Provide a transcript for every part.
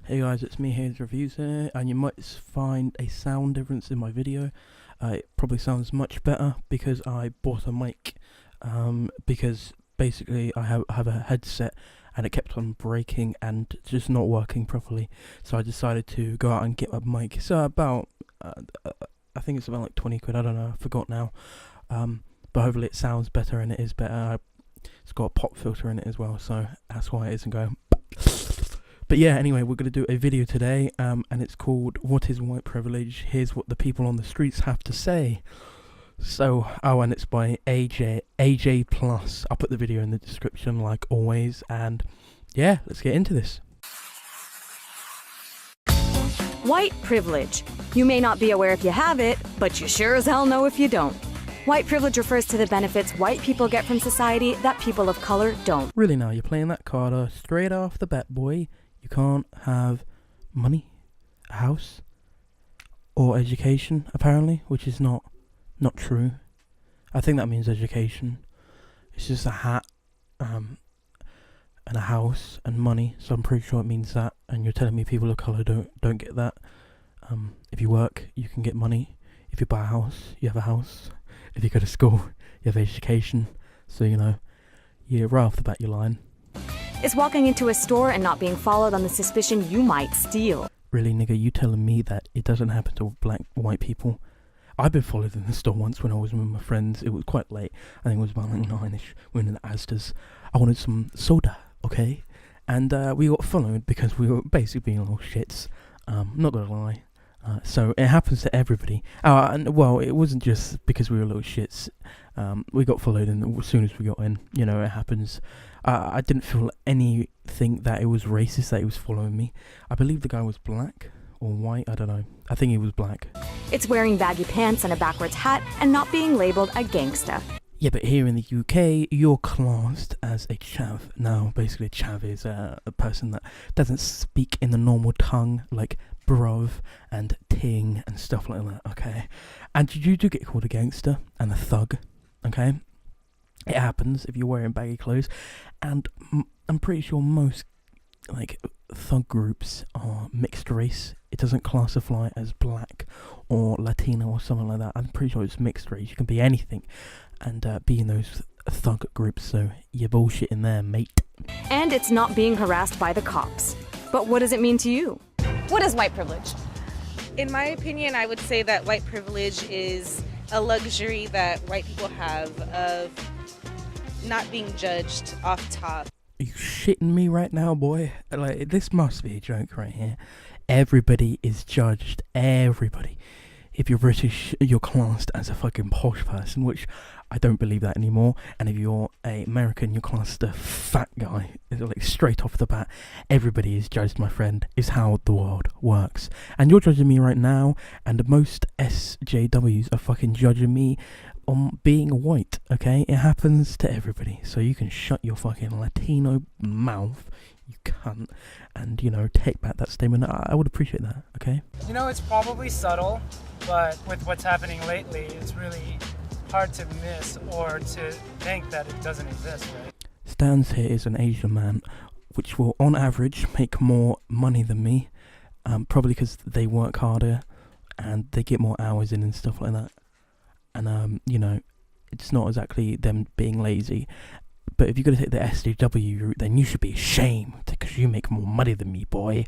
Hey guys, it's me here, Reviews here, and you might find a sound difference in my video. It probably sounds much better because I bought a mic, because basically I have a headset and it kept on breaking and just not working properly. So I decided to go out and get a mic. So about, I think it's about like 20 quid, I don't know, I forgot now. But hopefully it sounds better and it is better. It's got a pop filter in it as well, so that's why it isn't going. But yeah, anyway, we're going to do a video today, and it's called What is White Privilege? Here's what the people on the streets have to say. So, and it's by AJ Plus. I'll put the video in the description like always, and yeah, let's get into this. White privilege. You may not be aware if you have it, but you sure as hell know if you don't. White privilege refers to the benefits white people get from society that people of color don't. Really now, you're playing that card straight off the bat, boy. You can't have money, a house, or education, apparently, which is not true. I think that means education. It's just a hat, and a house, and money, so I'm pretty sure it means that, and you're telling me people of colour don't get that. If you work, you can get money. If you buy a house, you have a house. If you go to school, you have education. So, you know, yeah, right off the bat, you're lying. It's walking into a store and not being followed on the suspicion you might steal. Really, nigga, you telling me that it doesn't happen to white people? I've been followed in the store once when I was with my friends. It was quite late. I think it was about like 9ish. We were in the Asda's. I wanted some soda, okay? And we got followed because we were basically being little shits. Not gonna lie. So it happens to everybody. And well, it wasn't just because we were little shits. We got followed, and as soon as we got in, you know, it happens. I didn't feel anything that it was racist that he was following me. I believe the guy was black or white, I don't know. I think he was black. It's wearing baggy pants and a backwards hat and not being labeled a gangsta. Yeah, but here in the UK, you're classed as a chav. Now, basically, a chav is a person that doesn't speak in the normal tongue, like bruv and ting and stuff like that, okay? And you do get called a gangster and a thug, okay? It happens if you're wearing baggy clothes, and I'm pretty sure most like thug groups are mixed race. It doesn't classify as black or Latino or something like that. I'm pretty sure it's mixed race. You can be anything and be in those thug groups, so you're bullshitting there, mate. And it's not being harassed by the cops. But what does it mean to you? What is white privilege? In my opinion, I would say that white privilege is a luxury that white people have of not being judged off top. Are you shitting me right now, boy? Like, this must be a joke right here. Everybody is judged. Everybody. If you're British, you're classed as a fucking posh person, which I don't believe that anymore. And if you're a American, you're classed as a fat guy. It's like straight off the bat, everybody is judged, my friend. Is how the world works. And you're judging me right now, and most SJWs are fucking judging me on being white, okay? It happens to everybody. So you can shut your fucking Latino mouth, you cunt, and, you know, take back that statement. I would appreciate that, okay? You know, it's probably subtle, but with what's happening lately, it's really hard to miss or to think that it doesn't exist, right? Stans here is an Asian man, which will, on average, make more money than me, probably because they work harder and they get more hours in and stuff like that. And, you know, it's not exactly them being lazy. But if you're going to take the SJW route, then you should be ashamed because you make more money than me, boy.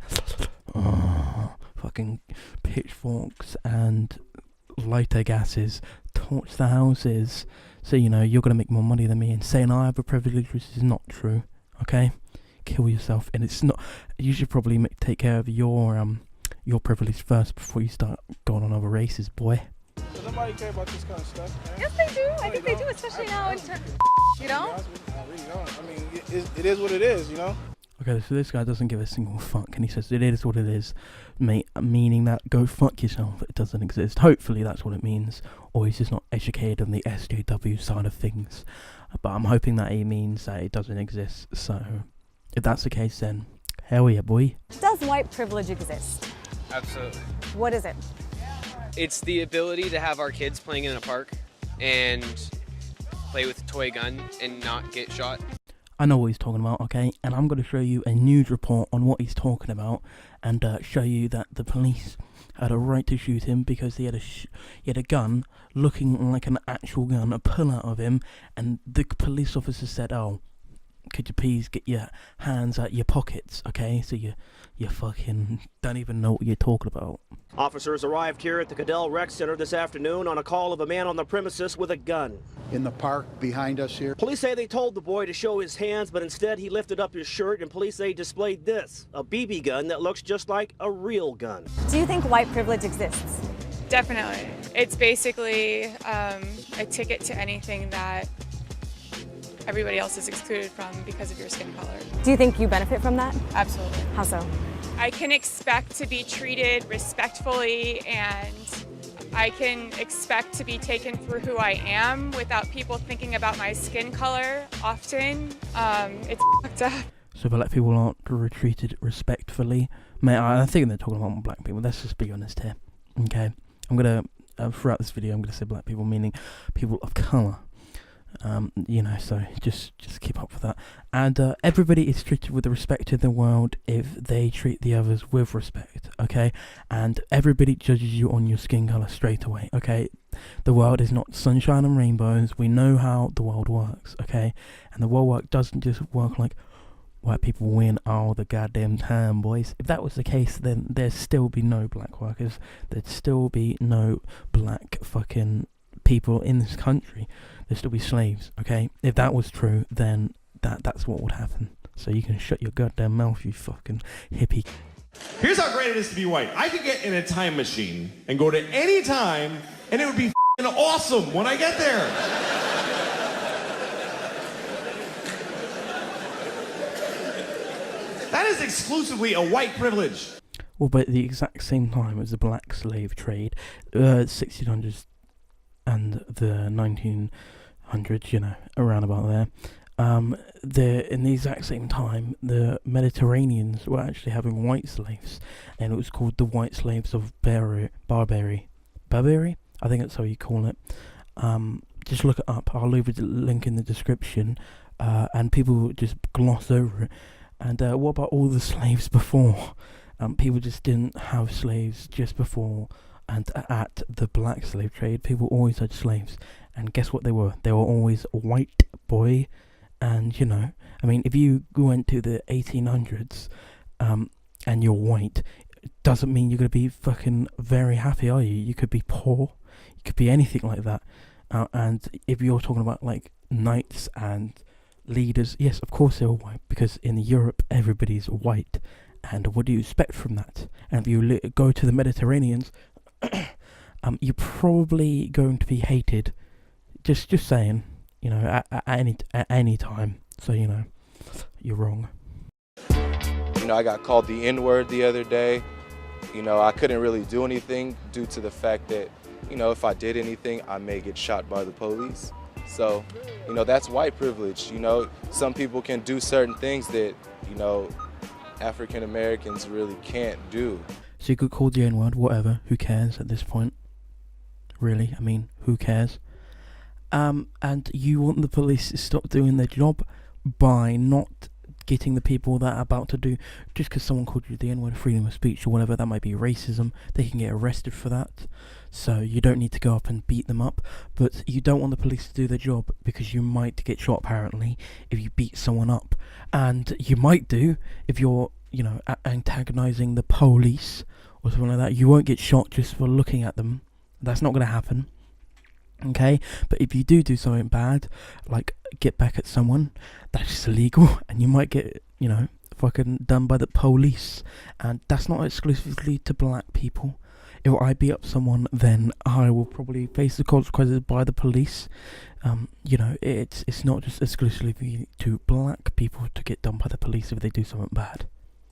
Fucking pitchforks and lighter gases torch the houses. So, you know, you're going to make more money than me. And saying I have a privilege, which is not true, okay? Kill yourself. And it's not... You should probably take care of your privilege first before you start going on other races, boy. Does nobody care about this kind of stuff, man? Yes, they do. I think they do, especially now in terms. You don't? I really don't. I mean, it is what it is, you know? Okay, so this guy doesn't give a single fuck, and he says it is what it is, mate, meaning that go fuck yourself. It doesn't exist. Hopefully that's what it means, or he's just not educated on the SJW side of things. But I'm hoping that he means that it doesn't exist. So if that's the case, then hell yeah, boy. Does white privilege exist? Absolutely. What is it? It's the ability to have our kids playing in a park and play with a toy gun and not get shot. I know what he's talking about, okay? And I'm going to show you a news report on what he's talking about, and show you that the police had a right to shoot him because he had a gun looking like an actual gun, a pull out of him, and the police officer said, "Oh, could you please get your hands out your pockets, okay? So you fucking don't even know what you're talking about." Officers arrived here at the Cadell Rec Center this afternoon on a call of a man on the premises with a gun. In the park behind us here. Police say they told the boy to show his hands, but instead he lifted up his shirt, and police say he displayed this, a BB gun that looks just like a real gun. Do you think white privilege exists? Definitely. It's basically a ticket to anything that everybody else is excluded from because of your skin color. Do you think you benefit from that? Absolutely. How so? I can expect to be treated respectfully, and I can expect to be taken for who I am without people thinking about my skin color often. It's fucked up. So black people aren't treated respectfully. Mate, I think they're talking about black people. Let's just be honest here, okay? I'm gonna throughout this video, I'm gonna say black people, meaning people of color. So just keep up with that. And everybody is treated with the respect in the world if they treat the others with respect, okay? And everybody judges you on your skin color straight away, okay? The world is not sunshine and rainbows. We know how the world works, okay? And the world doesn't just work like white people win all the goddamn time, boys. If that was the case, then there'd still be no black workers. There'd still be no black fucking people in this country. There'd still be slaves, okay? If that was true, then that's what would happen. So you can shut your goddamn mouth, you fucking hippie. Here's how great it is to be white. I could get in a time machine and go to any time, and it would be f***ing awesome when I get there. That is exclusively a white privilege. Well, but at the exact same time as the black slave trade, 1600s and the 1900s, around about there, in the exact same time, the Mediterraneans were actually having white slaves, and it was called the White Slaves of Barbary? I think that's how you call it. Just look it up. I'll leave a link in the description, and people just gloss over it. And what about all the slaves before? People just didn't have slaves just before and at the black slave trade. People always had slaves, and guess what they were? They were always white, boy. And if you went to the 1800s and you're white, it doesn't mean you're going to be fucking very happy, are you? You could be poor, you could be anything like that. And if you're talking about like knights and leaders, yes, of course they were white, because in Europe everybody's white. And what do you expect from that? And if you go to the Mediterraneans, you're probably going to be hated. Just saying, at any time. So you're wrong. I got called the N-word the other day. I couldn't really do anything due to the fact that, if I did anything, I may get shot by the police. So, that's white privilege. Some people can do certain things that, African Americans really can't do. So you could call the N-word, whatever, who cares at this point? Really? I mean, who cares? And you want the police to stop doing their job by not getting the people that are about to do, just because someone called you the N-word, freedom of speech or whatever, that might be racism, they can get arrested for that. So you don't need to go up and beat them up, but you don't want the police to do their job because you might get shot apparently if you beat someone up. And you might do if you're, antagonizing the police or something like that. You won't get shot just for looking at them. That's not going to happen. Okay, but if you do something bad, like get back at someone, that's just illegal, and you might get, fucking done by the police. And that's not exclusively to black people. If I beat up someone, then I will probably face the consequences by the police. It's not just exclusively to black people to get done by the police if they do something bad.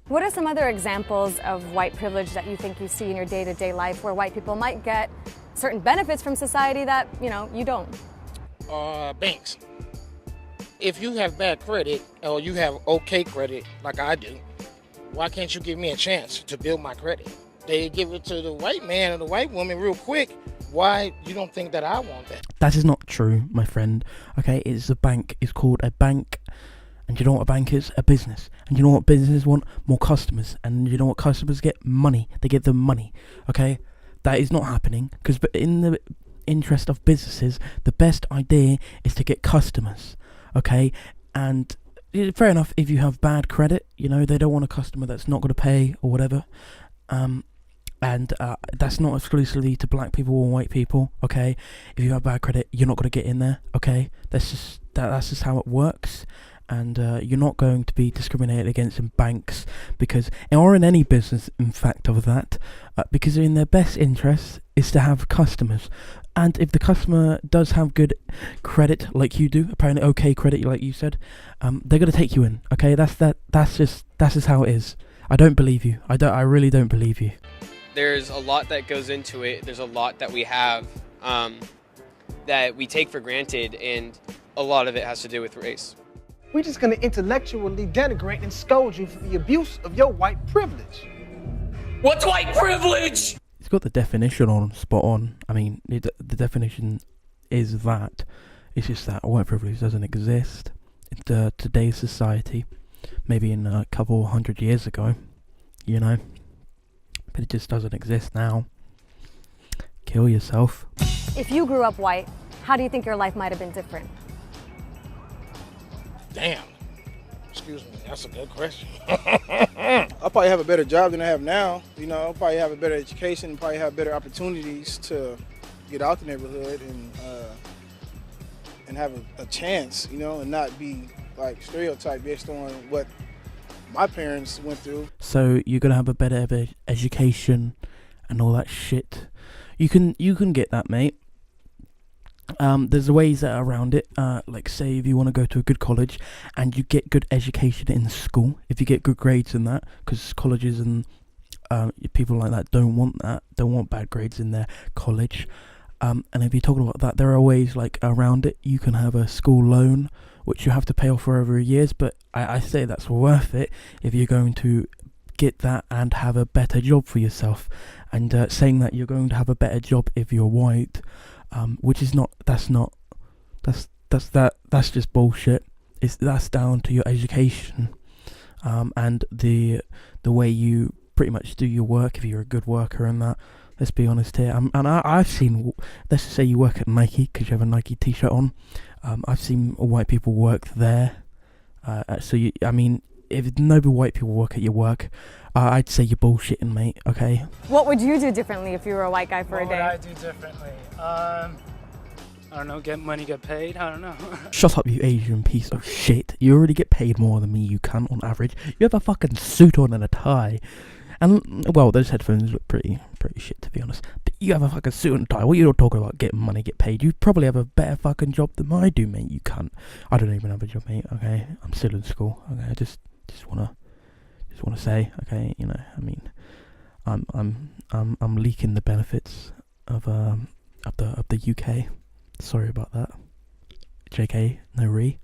What are some other examples of white privilege that you think you see in your day-to-day life where white people might get certain benefits from society that, you don't? Banks. If you have bad credit or you have okay credit like I do, why can't you give me a chance to build my credit? They give it to the white man or the white woman real quick. Why you don't think that I want that? That is not true, my friend. Okay, it's a bank. It's called a bank. And you know what a bank is? A business. And you know what businesses want? More customers. And you know what customers get? Money. They get them money. Okay? That is not happening, because in the interest of businesses, the best idea is to get customers. Okay? And fair enough, if you have bad credit, you know, they don't want a customer that's not going to pay or whatever. And that's not exclusively to black people or white people, okay? If you have bad credit, you're not going to get in there, okay? That's just how it works. And you're not going to be discriminated against in banks, or in any business, in fact, of that, because in their best interest is to have customers. And if the customer does have good credit, like you do, apparently okay credit, like you said, they're going to take you in, okay? That's just how it is. I don't believe you. I really don't believe you. There's a lot that goes into it. There's a lot that we have that we take for granted, and a lot of it has to do with race. We're just going to intellectually denigrate and scold you for the abuse of your white privilege. What's white privilege? It's got the definition on spot on. I mean, the definition is that. It's just that white privilege doesn't exist in today's society. Maybe in a couple hundred years ago, you know. But it just doesn't exist now. Kill yourself. If you grew up white, how do you think your life might have been different? Damn. Excuse me, that's a good question. I'll probably have a better job than I have now. You know, I'll probably have a better education, probably have better opportunities to get out the neighborhood and have a chance, you know, and not be like stereotyped based on what my parents went through. So you're gonna have a better education and all that shit. You can get that, mate. There's ways around it. Like say if you want to go to a good college and you get good education in school, if you get good grades in that, because colleges and people like that don't want bad grades in their college. And if you're talking about that, there are ways like around it. You can have a school loan, which you have to pay off for over years, but I say that's worth it if you're going to get that and have a better job for yourself. And saying that you're going to have a better job if you're white, which is not, that's just bullshit. That's down to your education, and the way you pretty much do your work, if you're a good worker and that. Let's be honest here. And I've seen, let's just say you work at Nike because you have a Nike t-shirt on. I've seen white people work there. I mean, if no white people work at your work, I'd say you're bullshitting, mate, okay? What would you do differently if you were a white guy for a day? What would I do differently? I don't know, get money, get paid? I don't know. Shut up, you Asian piece of shit. You already get paid more than me, you cunt, on average. You have a fucking suit on and a tie. And, well, those headphones look pretty shit, to be honest. But you have a fucking suit and tie. What are you talking about getting money, get paid? You probably have a better fucking job than I do, mate, you cunt. I don't even have a job, mate, okay? I'm still in school, okay? I just wanna say, okay, you know, I mean, I'm leaking the benefits of the UK. Sorry about that. JK, no re.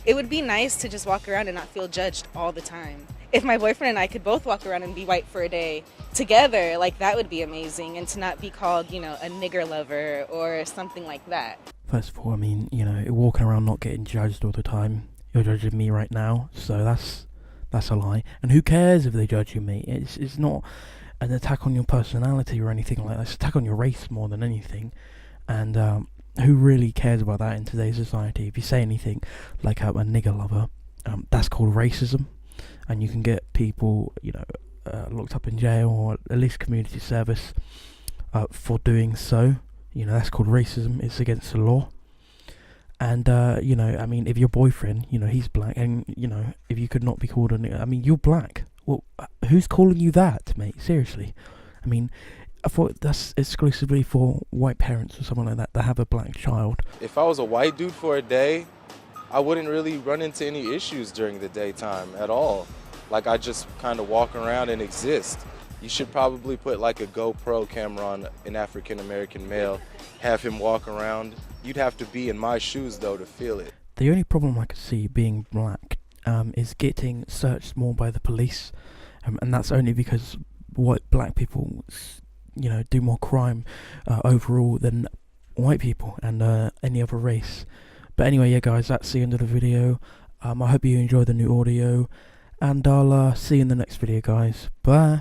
It would be nice to just walk around and not feel judged all the time. If my boyfriend and I could both walk around and be white for a day together, like that would be amazing. And to not be called, you know, a nigger lover or something like that. First of all, I mean, you know, walking around not getting judged all the time. You're judging me right now, so that's a lie. And who cares if they judge you, mate? It's not an attack on your personality or anything like that. It's an attack on your race more than anything. And who really cares about that in today's society? If you say anything like a nigger lover, that's called racism. And you can get people, you know, locked up in jail or at least community service for doing so. You know, that's called racism. It's against the law. And, you know, I mean, if your boyfriend, you know, he's black, and, you know, if you could not be called a nigger, I mean, you're black. Well, who's calling you that, mate? Seriously. I mean, I thought that's exclusively for white parents or someone like that have a black child. If I was a white dude for a day, I wouldn't really run into any issues during the daytime at all. Like, I just kind of walk around and exist. You should probably put like a GoPro camera on an African-American male, have him walk around. You'd have to be in my shoes, though, to feel it. The only problem I could see being black is getting searched more by the police. And that's only because black people, you know, do more crime overall than white people and any other race. But anyway, yeah, guys, that's the end of the video. I hope you enjoy the new audio, and I'll see you in the next video, guys. Bye.